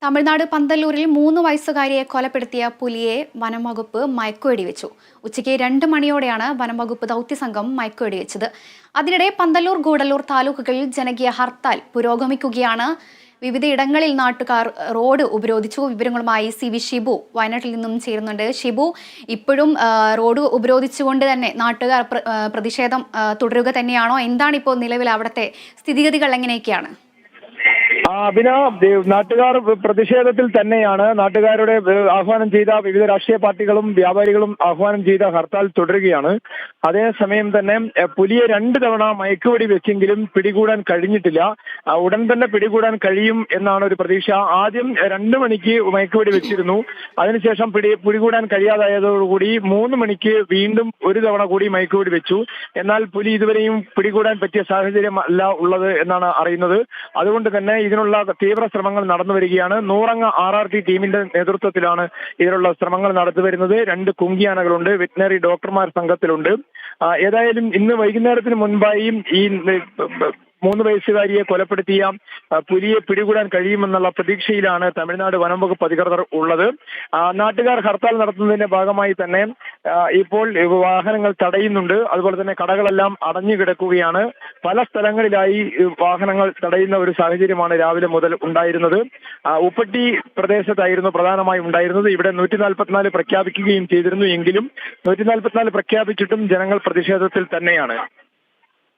തമിഴ്നാട് പന്തല്ലൂരിൽ 3 വയസ്സുകാരിയെ കൊലപ്പെടുത്തിയ പുലിയെ വനംവകുപ്പ് മയക്കുവെടിവെച്ചു. ഉച്ചയ്ക്ക് 2 മണിയോടെയാണ് വനംവകുപ്പ് ദൗത്യസംഘം മയക്കുവെടിവെച്ചത്. അതിനിടെ പന്തല്ലൂർ, ഗൂഡല്ലൂർ താലൂക്കുകളിൽ ജനകീയ ഹർത്താൽ പുരോഗമിക്കുകയാണ്. വിവിധയിടങ്ങളിൽ നാട്ടുകാർ റോഡ് ഉപരോധിച്ചു. വിവരങ്ങളുമായി CB ഷിബു വയനാട്ടിൽ നിന്നും ചേരുന്നുണ്ട്. ഷിബു, ഇപ്പോഴും റോഡ് ഉപരോധിച്ചുകൊണ്ട് തന്നെ നാട്ടുകാർ പ്രതിഷേധം തുടരുക തന്നെയാണോ? എന്താണ് ഇപ്പോൾ നിലവിൽ അവിടുത്തെ സ്ഥിതിഗതികൾ എങ്ങനെയൊക്കെയാണ്? അഭിന, നാട്ടുകാർ പ്രതിഷേധത്തിൽ തന്നെയാണ്. നാട്ടുകാരുടെ ആഹ്വാനം ചെയ്ത വിവിധ രാഷ്ട്രീയ പാർട്ടികളും വ്യാപാരികളും ആഹ്വാനം ചെയ്ത ഹർത്താൽ തുടരുകയാണ്. അതേസമയം തന്നെ പുലിയെ 2 തവണ മയക്കുവെടി വെച്ചെങ്കിലും പിടികൂടാൻ കഴിഞ്ഞിട്ടില്ല. ഉടൻ തന്നെ പിടികൂടാൻ കഴിയും എന്നാണ് ഒരു പ്രതീക്ഷ. ആദ്യം 2 മണിക്ക് മയക്കുവെടി വെച്ചിരുന്നു. അതിനുശേഷം പിടികൂടാൻ കഴിയാതായതോടുകൂടി 3 മണിക്ക് വീണ്ടും 1 തവണ കൂടി മയക്കുവെടി വെച്ചു. എന്നാൽ പുലി ഇതുവരെയും പിടികൂടാൻ പറ്റിയ സാഹചര്യം അല്ല ഉള്ളത് എന്നാണ് അറിയുന്നത്. അതുകൊണ്ട് തന്നെ ഇതിനുള്ള തീവ്ര ശ്രമങ്ങൾ നടന്നു വരികയാണ്. 100-അംഗ RRT ടീമിന്റെ നേതൃത്വത്തിലാണ് ഇതിനുള്ള ശ്രമങ്ങൾ നടത്തി വരുന്നത്. 2 കുങ്കിയാനകളുണ്ട്, വെറ്റിനറി ഡോക്ടർമാർ സംഘത്തിലുണ്ട്. ഏതായാലും ഇന്ന് വൈകുന്നേരത്തിന് മുൻപായി ഈ 3 വയസ്സുകാരിയെ കൊലപ്പെടുത്തിയ പുലിയെ പിടികൂടാൻ കഴിയുമെന്നുള്ള പ്രതീക്ഷയിലാണ് തമിഴ്നാട് വനംവകുപ്പ് അധികൃതർ ഉള്ളത്. നാട്ടുകാർ ഹർത്താൽ നടത്തുന്നതിന്റെ ഭാഗമായി തന്നെ ഇപ്പോൾ വാഹനങ്ങൾ തടയുന്നുണ്ട്. അതുപോലെ തന്നെ കടകളെല്ലാം അടഞ്ഞു കിടക്കുകയാണ്. പല സ്ഥലങ്ങളിലായി വാഹനങ്ങൾ തടയുന്ന ഒരു സാഹചര്യമാണ് രാവിലെ മുതൽ ഉണ്ടായിരുന്നത്. ഉപ്പട്ടി പ്രദേശത്തായിരുന്നു പ്രധാനമായും ഉണ്ടായിരുന്നത്. ഇവിടെ 144 പ്രഖ്യാപിക്കുകയും ചെയ്തിരുന്നു. എങ്കിലും 144 പ്രഖ്യാപിച്ചിട്ടും ജനങ്ങൾ പ്രതിഷേധത്തിൽ തന്നെയാണ്.